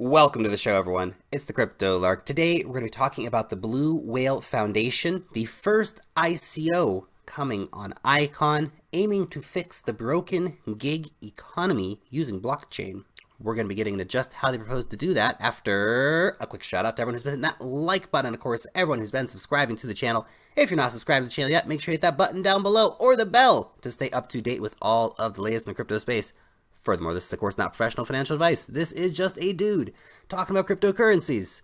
Welcome to the show, everyone. It's the Crypto Lark. Today, we're going to be talking about the Blue Whale Foundation, the first ICO coming on Icon, aiming to fix the broken gig economy using blockchain. We're going to be getting into just how they propose to do that after a quick shout out to everyone who's been hitting that like button. Of course, everyone who's been subscribing to the channel. If you're not subscribed to the channel yet, make sure you hit that button down below or the bell to stay up to date with all of the latest in the crypto space. Furthermore, this is, of course, not professional financial advice. This is just a dude talking about cryptocurrencies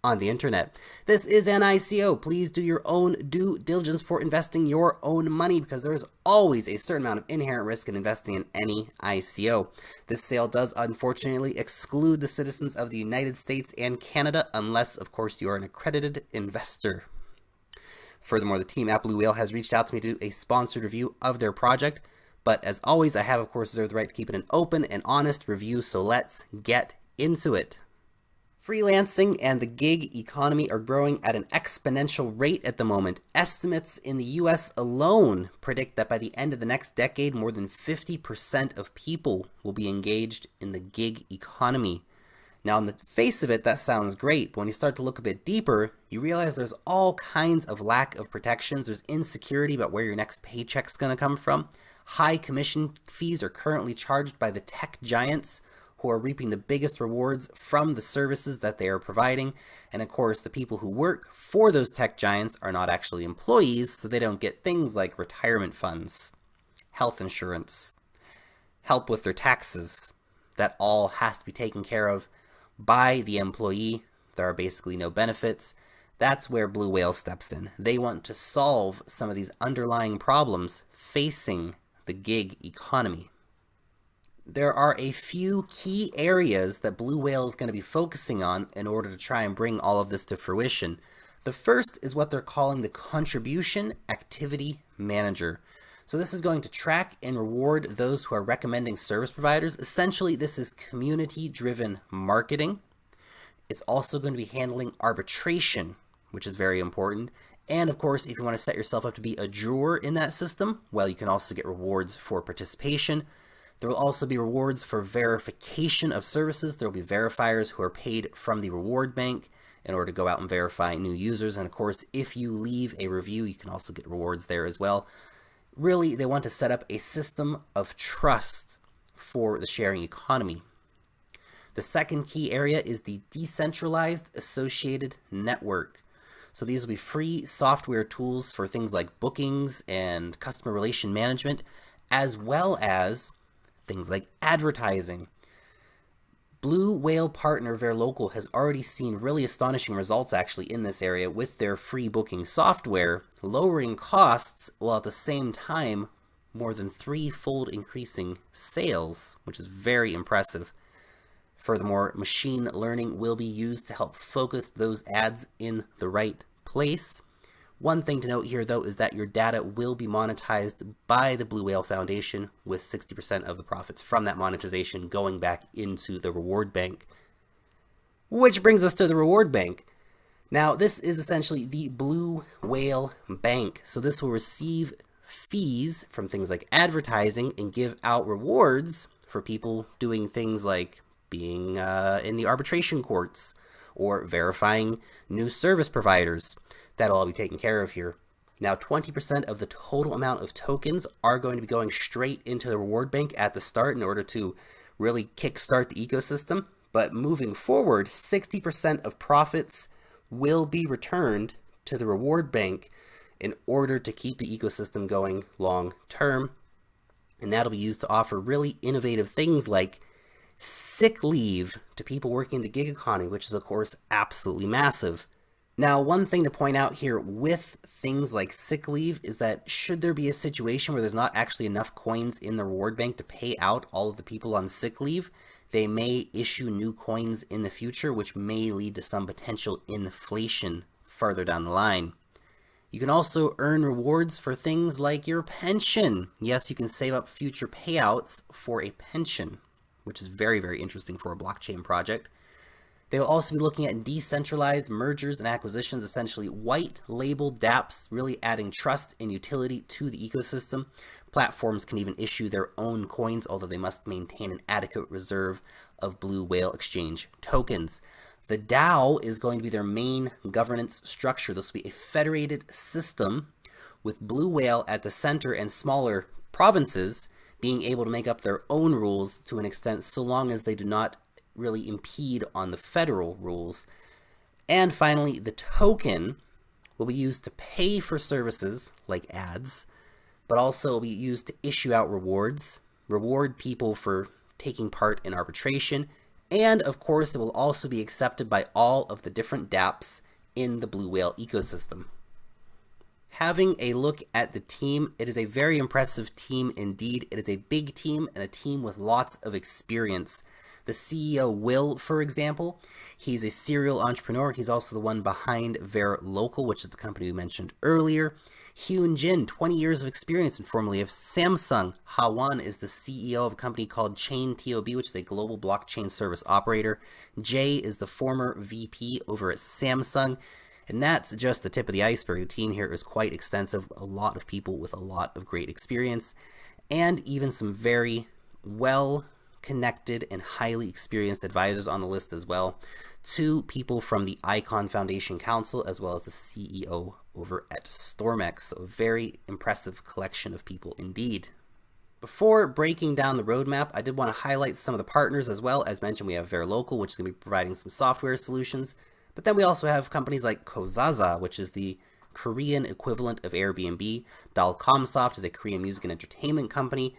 on the internet. This is an ICO. Please do your own due diligence for investing your own money because there is always a certain amount of inherent risk in investing in any ICO. This sale does unfortunately exclude the citizens of the United States and Canada unless, of course, you are an accredited investor. Furthermore, the team at Blue Whale has reached out to me to do a sponsored review of their project. But as always, I have, of course, reserved the right to keep it an open and honest review, so let's get into it. Freelancing and the gig economy are growing at an exponential rate at the moment. Estimates in the US alone predict that by the end of the next decade, more than 50% of people will be engaged in the gig economy. Now, on the face of it, that sounds great, but when you start to look a bit deeper, you realize there's all kinds of lack of protections. There's insecurity about where your next paycheck's going to come from. High commission fees are currently charged by the tech giants who are reaping the biggest rewards from the services that they are providing. And of course, the people who work for those tech giants are not actually employees, so they don't get things like retirement funds, health insurance, help with their taxes. That all has to be taken care of by the employee. There are basically no benefits. That's where Blue Whale steps in. They want to solve some of these underlying problems facing the gig economy. There are a few key areas that Blue Whale is going to be focusing on in order to try and bring all of this to fruition. The first is what they're calling the Contribution Activity Manager. So this is going to track and reward those who are recommending service providers. Essentially, this is community-driven marketing. It's also going to be handling arbitration, which is very important. And of course, if you want to set yourself up to be a juror in that system, well, you can also get rewards for participation. There will also be rewards for verification of services. There will be verifiers who are paid from the reward bank in order to go out and verify new users. And of course, if you leave a review, you can also get rewards there as well. Really, they want to set up a system of trust for the sharing economy. The second key area is the Decentralized Associated Network. So these will be free software tools for things like bookings and customer relation management, as well as things like advertising. Blue Whale partner VeriLocal has already seen really astonishing results actually in this area with their free booking software, lowering costs while at the same time more than threefold increasing sales, which is very impressive. Furthermore, machine learning will be used to help focus those ads in the right place. One thing to note here, though, is that your data will be monetized by the Blue Whale Foundation, with 60% of the profits from that monetization going back into the reward bank. Which brings us to the reward bank. Now, this is essentially the Blue Whale Bank. So this will receive fees from things like advertising and give out rewards for people doing things like being in the arbitration courts or verifying new service providers. That'll all be taken care of here. Now, 20% of the total amount of tokens are going to be going straight into the reward bank at the start in order to really kickstart the ecosystem. But moving forward, 60% of profits will be returned to the reward bank in order to keep the ecosystem going long term. And that'll be used to offer really innovative things like sick leave to people working in the gig economy, which is, of course, absolutely massive. Now, one thing to point out here with things like sick leave is that should there be a situation where there's not actually enough coins in the reward bank to pay out all of the people on sick leave, they may issue new coins in the future, which may lead to some potential inflation further down the line. You can also earn rewards for things like your pension. Yes, you can save up future payouts for a pension, which is very, very interesting for a blockchain project. They'll also be looking at decentralized mergers and acquisitions, essentially white labeled dApps, really adding trust and utility to the ecosystem. Platforms can even issue their own coins, although they must maintain an adequate reserve of Blue Whale Exchange tokens. The DAO is going to be their main governance structure. This will be a federated system with Blue Whale at the center and smaller provinces being able to make up their own rules to an extent, so long as they do not really impede on the federal rules. And finally, the token will be used to pay for services like ads, but also will be used to issue out rewards, reward people for taking part in arbitration, and of course it will also be accepted by all of the different dApps in the Blue Whale ecosystem. Having a look at the team, it is a very impressive team indeed. It is a big team and a team with lots of experience. The CEO, Will, for example, he's a serial entrepreneur. He's also the one behind VeriLocal, which is the company we mentioned earlier. Hyun Jin, 20 years of experience and formerly of Samsung. Ha-won is the CEO of a company called Dtube, which is a global blockchain service operator. Jay is the former VP over at Samsung. And that's just the tip of the iceberg. The team here is quite extensive, a lot of people with a lot of great experience, and even some very well-connected and highly experienced advisors on the list as well. 2 people from the Icon Foundation Council, as well as the CEO over at Stormex. So a very impressive collection of people indeed. Before breaking down the roadmap, I did want to highlight some of the partners as well. As mentioned, we have VeriLocal, which is going to be providing some software solutions. But then we also have companies like Kozaza, which is the Korean equivalent of Airbnb. Dalkomsoft is a Korean music and entertainment company.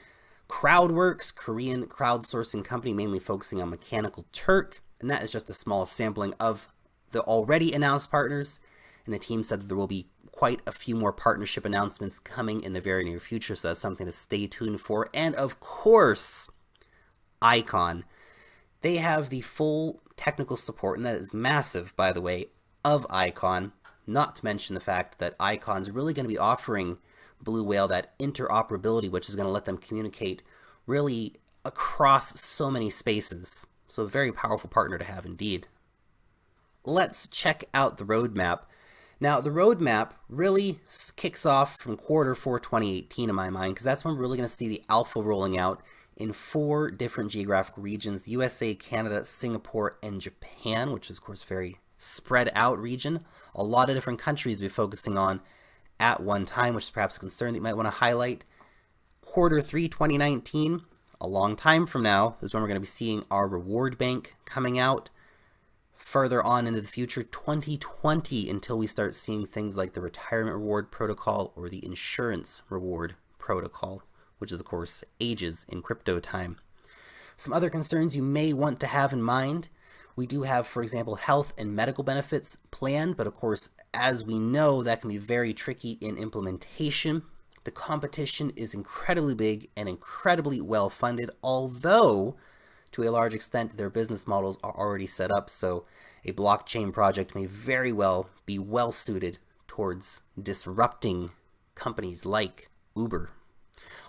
Crowdworks, Korean crowdsourcing company mainly focusing on Mechanical Turk. And that is just a small sampling of the already announced partners. And the team said that there will be quite a few more partnership announcements coming in the very near future. So that's something to stay tuned for. And of course, Icon. They have the full technical support, and that is massive, by the way, of Icon, not to mention the fact that Icon's really going to be offering Blue Whale that interoperability, which is going to let them communicate really across so many spaces. So a very powerful partner to have indeed. Let's check out the roadmap. Now, the roadmap really kicks off from Q4 2018 in my mind, because that's when we're really going to see the alpha rolling out in 4 different geographic regions: the USA, Canada, Singapore, and Japan, which is of course a very spread out region. A lot of different countries we're focusing on at one time, which is perhaps a concern that you might want to highlight. Q3 2019, a long time from now, is when we're going to be seeing our reward bank coming out. Further on into the future, 2020, until we start seeing things like the retirement reward protocol or the insurance reward protocol, which is of course ages in crypto time. Some other concerns you may want to have in mind: we do have, for example, health and medical benefits planned, but of course, as we know, that can be very tricky in implementation. The competition is incredibly big and incredibly well funded, although to a large extent their business models are already set up, so a blockchain project may very well be well suited towards disrupting companies like Uber.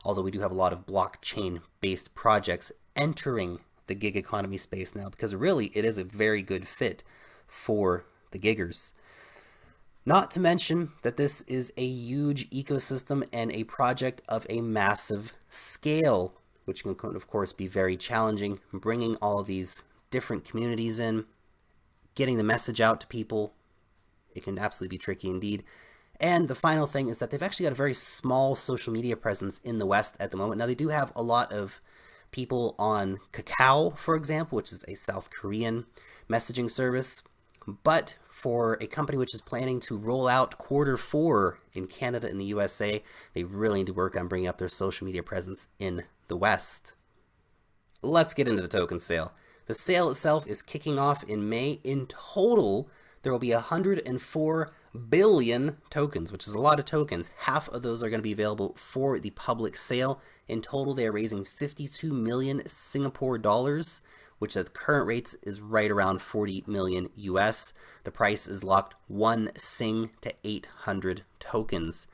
Although we do have a lot of blockchain-based projects entering the gig economy space now, because really it is a very good fit for the giggers. Not to mention that this is a huge ecosystem and a project of a massive scale, which can of course be very challenging, bringing all of these different communities in, getting the message out to people. It can absolutely be tricky indeed. And the final thing is that they've actually got a very small social media presence in the West at the moment. Now, they do have a lot of people on Kakao, for example, which is a South Korean messaging service. But for a company which is planning to roll out Q4 in Canada and the USA, they really need to work on bringing up their social media presence in the West. Let's get into the token sale. The sale itself is kicking off in May. In total, there will be 104 billion tokens, which is a lot of tokens. Half of those are going to be available for the public sale. In total, they are raising 52 million Singapore dollars, which at the current rates is right around 40 million US. The price is locked 1 Sing to 800 tokens.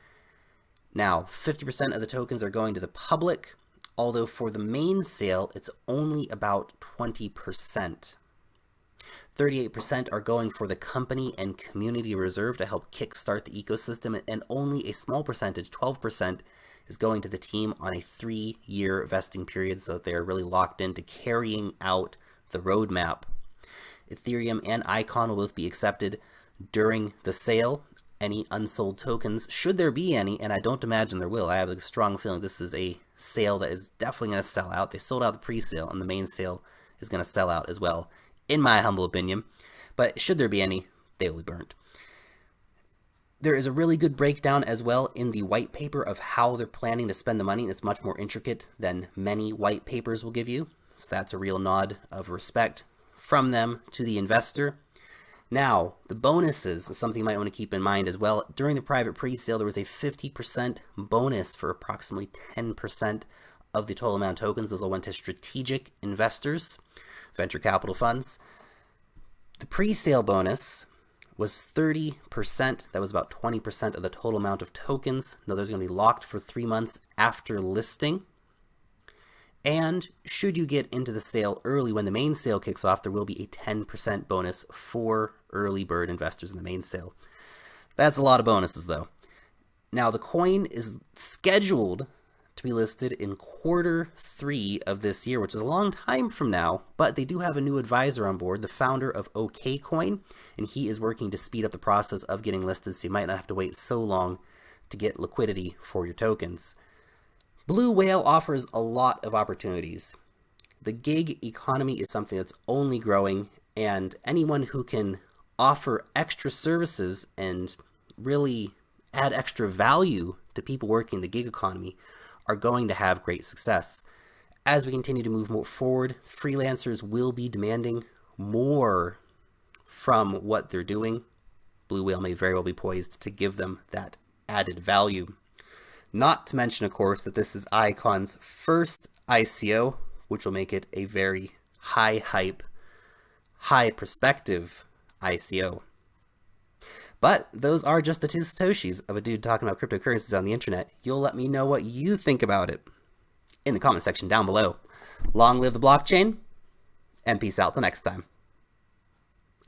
Now, 50% of the tokens are going to the public, although for the main sale, it's only about 20%. 38% are going for the company and community reserve to help kickstart the ecosystem, and only a small percentage, 12%, is going to the team on a 3-year vesting period, so they're really locked into carrying out the roadmap. Ethereum and ICON will both be accepted during the sale. Any unsold tokens, should there be any, and I don't imagine there will. I have a strong feeling this is a sale that is definitely going to sell out. They sold out the pre-sale, and the main sale is going to sell out as well, in my humble opinion. But should there be any, they will be burnt. There is a really good breakdown as well in the white paper of how they're planning to spend the money. It's much more intricate than many white papers will give you. So that's a real nod of respect from them to the investor. Now, the bonuses is something you might want to keep in mind as well. During the private pre-sale, there was a 50% bonus for approximately 10% of the total amount of tokens. Those all went to strategic investors, venture capital funds. The pre-sale bonus was 30%. That was about 20% of the total amount of tokens. Now, those are going to be locked for 3 months after listing. And should you get into the sale early when the main sale kicks off, there will be a 10% bonus for early bird investors in the main sale. That's a lot of bonuses though. Now the coin is scheduled to be listed in Q3 of this year, which is a long time from now, but they do have a new advisor on board, the founder of OKCoin, and he is working to speed up the process of getting listed, so you might not have to wait so long to get liquidity for your tokens. Blue Whale offers a lot of opportunities. The gig economy is something that's only growing, and anyone who can offer extra services and really add extra value to people working in the gig economy are going to have great success. As we continue to move more forward, freelancers will be demanding more from what they're doing. Blue Whale may very well be poised to give them that added value. Not to mention, of course, that this is ICON's first ICO, which will make it a very high hype, high perspective ICO. But those are just the two Satoshis of a dude talking about cryptocurrencies on the internet. You'll let me know what you think about it in the comment section down below. Long live the blockchain, and peace out till next time.